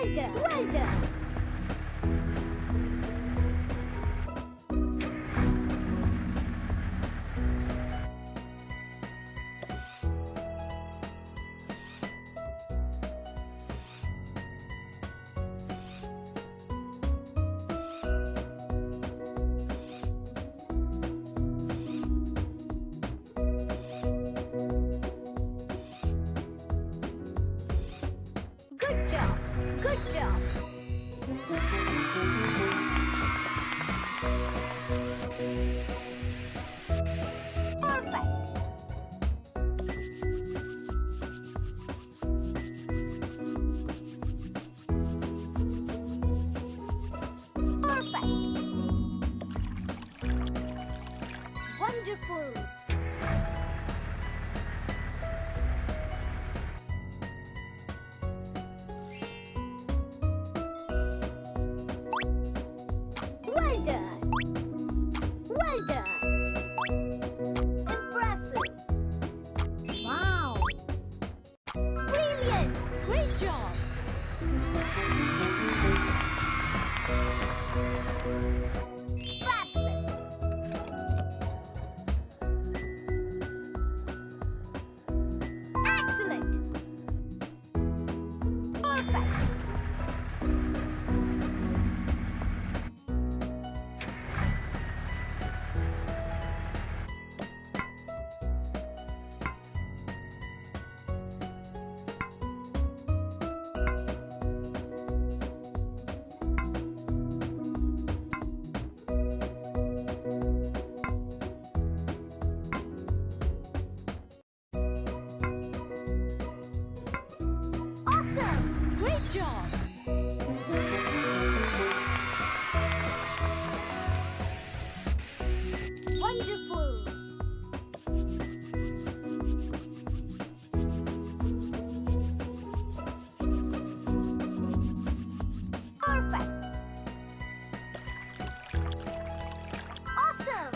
Well done. Well done. Good job. Good job. Perfect. Perfect. Wonderful. Well done. Well done. Impressive. Wow. Brilliant. Great job. Fabulous. Excellent. Perfect. Awesome! Great job! Wonderful! Perfect! Awesome!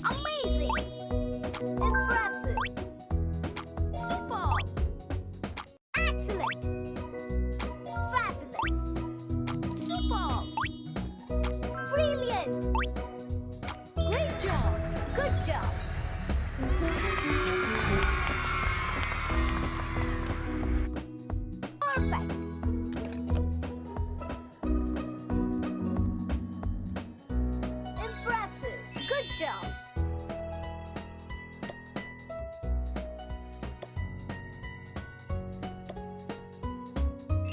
Amazing! Impressive! Superb! Excellent! Fabulous! Superb! Brilliant! Great job! Good job! Perfect! Impressive! Good job!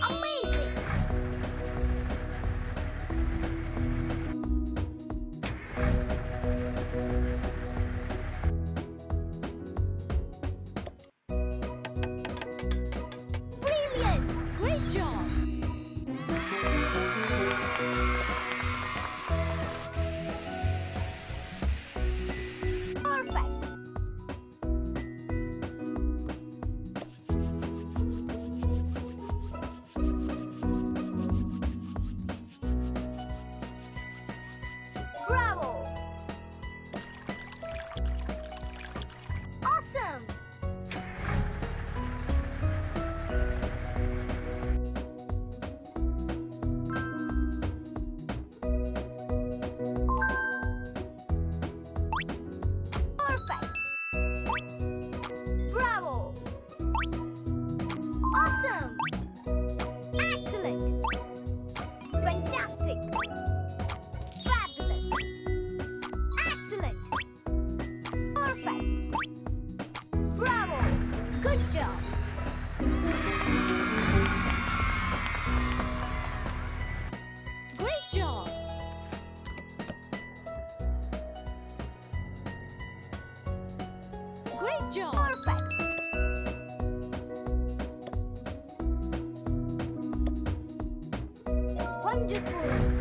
Amazing! Brilliant! Great job! Perfect! Bravo! Awesome! Perfect! Bravo! Awesome! Excellent! Fantastic! Fabulous! Excellent! Perfect! Bravo! Good job! Great job! Great job! Perfect! Wonderful!